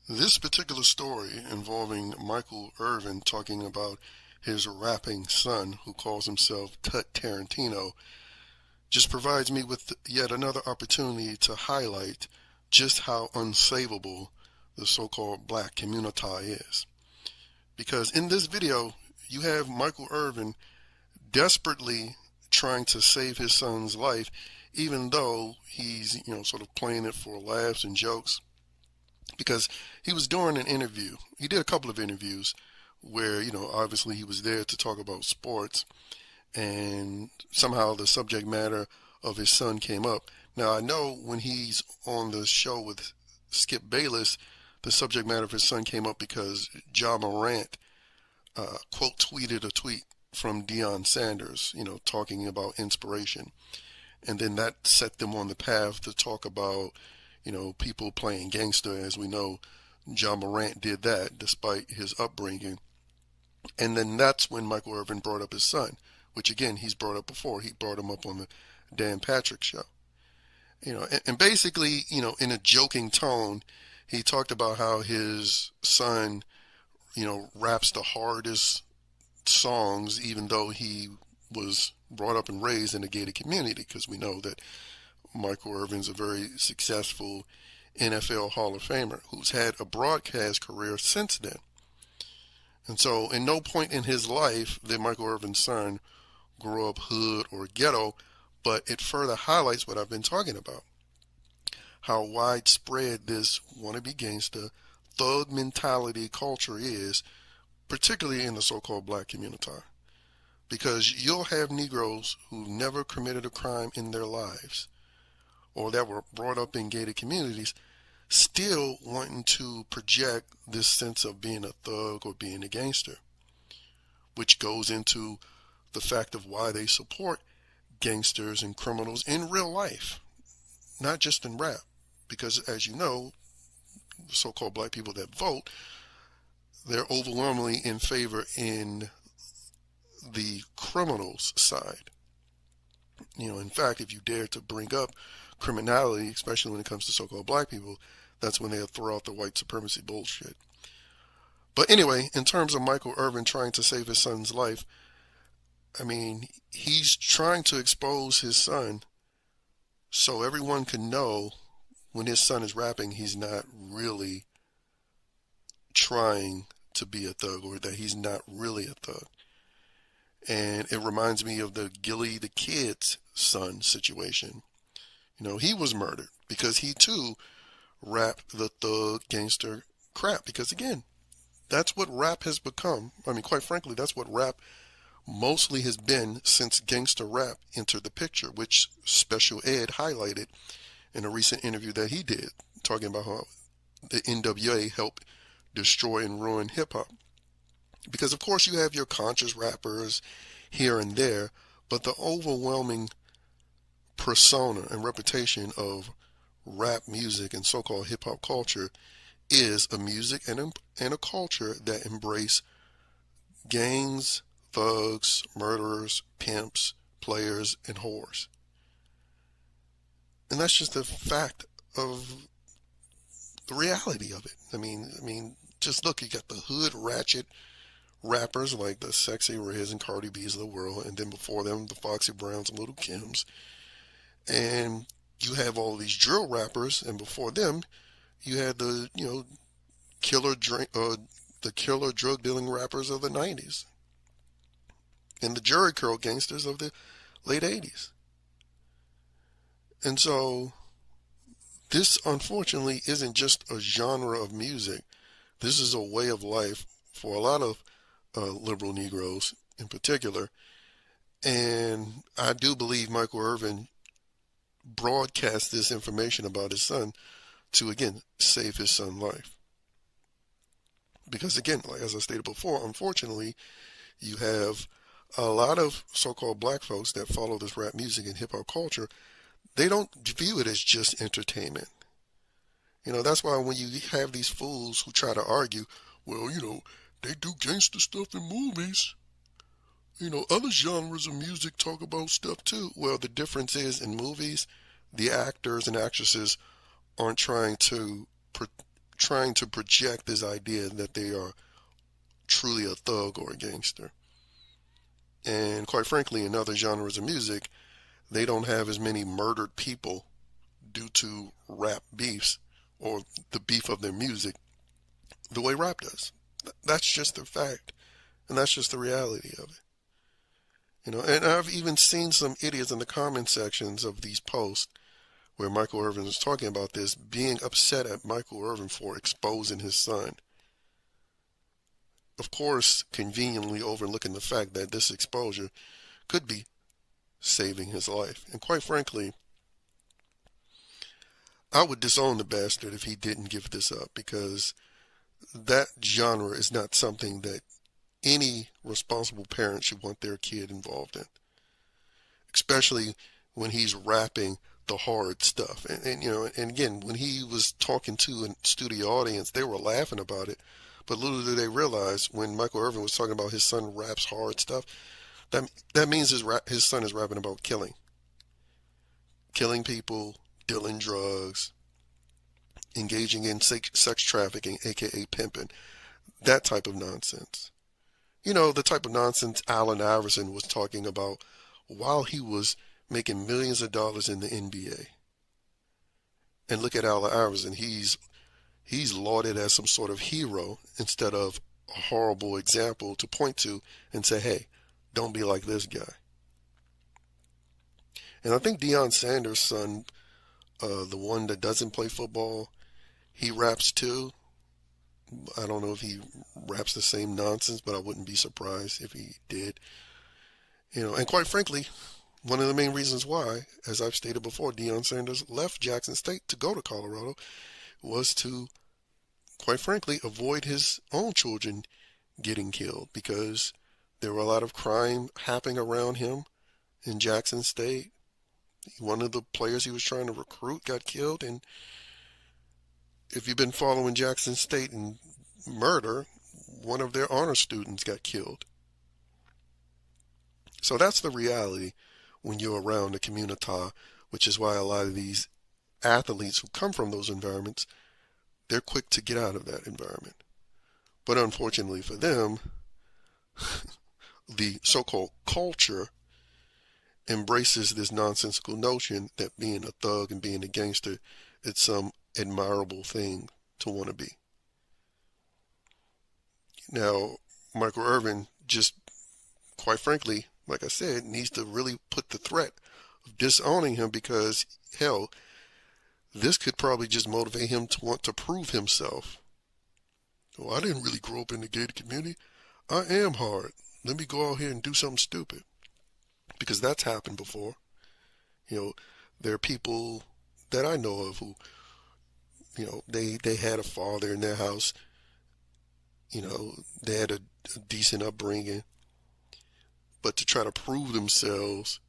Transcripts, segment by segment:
This particular story involving Michael Irvin talking about his rapping son who calls himself Tut Tarantino just provides me with yet another opportunity to highlight just how unsavable the so-called black community is. Because in this video, you have Michael Irvin desperately trying to save his son's life, even though he's, sort of playing it for laughs and jokes. Because he was doing an interview. He did a couple of interviews where, obviously he was there to talk about sports, and somehow the subject matter of his son came up. Now, I know when he's on the show with Skip Bayless, the subject matter of his son came up because Ja Morant quote tweeted a tweet from Deion Sanders, talking about inspiration. And then that set them on the path to talk about, people playing gangster. As we know, Ja Morant did that despite his upbringing. And then that's when Michael Irvin brought up his son, which again, he's brought up before. He brought him up on the Dan Patrick show. And basically, in a joking tone, he talked about how his son, raps the hardest songs, even though he was brought up and raised in a gated community, because we know that Michael Irvin's a very successful NFL Hall of Famer who's had a broadcast career since then. And so, in no point in his life did Michael Irvin's son grow up hood or ghetto, but it further highlights what I've been talking about. How widespread this wannabe gangster, thug mentality culture is, particularly in the so-called black community. Because you'll have Negroes who never committed a crime in their lives, or that were brought up in gated communities, still wanting to project this sense of being a thug or being a gangster, which goes into the fact of why they support gangsters and criminals in real life, not just in rap. Because as you know, the so-called black people that vote, they're overwhelmingly in favor in the criminals' side. In fact, if you dare to bring up criminality, especially when it comes to so-called black people, that's when they'll throw out the white supremacy bullshit. But anyway, in terms of Michael Irvin trying to save his son's life, he's trying to expose his son so everyone can know when his son is rapping, he's not really trying to be a thug, or that he's not really a thug. And it reminds me of the Gilly the Kid's son situation. He was murdered because he too rapped the thug gangster crap. Because again, that's what rap has become. Quite frankly, that's what rap mostly has been since gangster rap entered the picture, which Special Ed highlighted in a recent interview that he did, talking about how the NWA helped destroy and ruin hip hop. Because of course you have your conscious rappers here and there, but the overwhelming persona and reputation of rap music and so-called hip-hop culture is a music and a culture that embrace gangs, thugs, murderers, pimps, players, and whores. And that's just a fact of the reality of it. Just look, you got the hood ratchet rappers like the Sexy Reds and Cardi B's of the world, and then before them, the Foxy Browns and Little Kims. And you have all these drill rappers, and before them, you had the killer drug dealing rappers of the 90s, and the Jerry Curl gangsters of the late 80s. And so this unfortunately isn't just a genre of music. This is a way of life for a lot of liberal Negroes in particular. And I do believe Michael Irvin broadcast this information about his son to, again, save his son's life. Because, again, like as I stated before, unfortunately, you have a lot of so-called black folks that follow this rap music and hip-hop culture. They don't view it as just entertainment. That's why when you have these fools who try to argue, well, they do gangster stuff in movies. Other genres of music talk about stuff too. Well, the difference is in movies, the actors and actresses aren't trying to trying to project this idea that they are truly a thug or a gangster. And quite frankly, in other genres of music, they don't have as many murdered people due to rap beefs or the beef of their music the way rap does. That's just the fact, and that's just the reality of it. And I've even seen some idiots in the comment sections of these posts where Michael Irvin was talking about this, being upset at Michael Irvin for exposing his son. Of course, conveniently overlooking the fact that this exposure could be saving his life. And quite frankly, I would disown the bastard if he didn't give this up, because that genre is not something that any responsible parent should want their kid involved in, especially when he's rapping the hard stuff. And again, when he was talking to a studio audience, they were laughing about it. But little did they realize, when Michael Irvin was talking about his son raps hard stuff, that means his son is rapping about killing people, dealing drugs, engaging in sex trafficking, aka pimping, that type of nonsense. The type of nonsense Allen Iverson was talking about while he was making millions of dollars in the NBA. And look at Allen Iverson. He's lauded as some sort of hero instead of a horrible example to point to and say, hey, don't be like this guy. And I think Deion Sanders' son, the one that doesn't play football, he raps too. I don't know if he raps the same nonsense, but I wouldn't be surprised if he did. And quite frankly, one of the main reasons why, as I've stated before, Deion Sanders left Jackson State to go to Colorado was to, quite frankly, avoid his own children getting killed, because there were a lot of crime happening around him in Jackson State. One of the players he was trying to recruit got killed, and if you've been following Jackson State and murder, one of their honor students got killed. So that's the reality when you're around the community, which is why a lot of these athletes who come from those environments, they're quick to get out of that environment. But unfortunately for them, the so-called culture embraces this nonsensical notion that being a thug and being a gangster, it's some admirable thing to want to be. Now, Michael Irvin just, quite frankly, like I said, needs to really put the threat of disowning him, because, hell, this could probably just motivate him to want to prove himself. Oh, I didn't really grow up in the gated community. I am hard. Let me go out here and do something stupid. Because that's happened before. There are people that I know of who, they had a father in their house. They had a decent upbringing. But to try to prove themselves,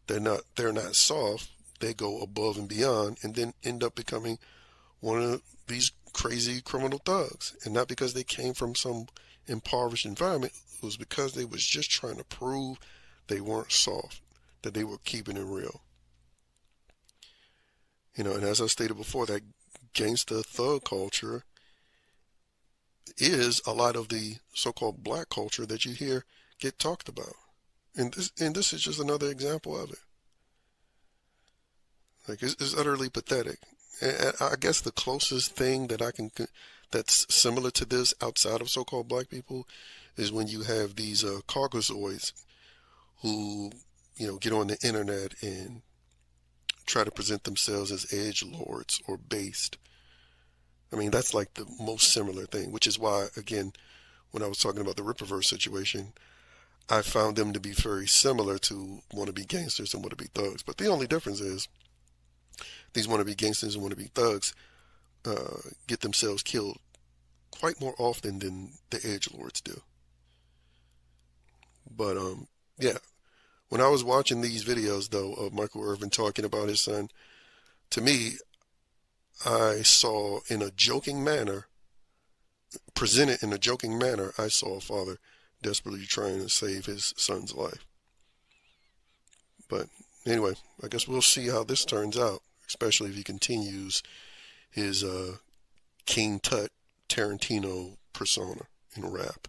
they're not soft. They go above and beyond, and then end up becoming one of these crazy criminal thugs. And not because they came from some impoverished environment. It was because they was just trying to prove they weren't soft, that they were keeping it real. And as I stated before, that gangster thug culture is a lot of the so-called black culture that you hear get talked about. And this is just another example of it. Like, it's utterly pathetic. And I guess the closest thing that that's similar to this outside of so-called black people is when you have these Caucasoids who, get on the internet and try to present themselves as edgelords or based. I mean, that's like the most similar thing, which is why, again, when I was talking about the Ripperverse situation, I found them to be very similar to wannabe gangsters and wannabe thugs. But the only difference is these wannabe gangsters and wannabe thugs get themselves killed quite more often than the edgelords do. But, yeah. When I was watching these videos, though, of Michael Irvin talking about his son, to me, I saw in a joking manner, presented in a joking manner, I saw a father desperately trying to save his son's life. But anyway, I guess we'll see how this turns out, especially if he continues his King Tut Tarantino persona in rap.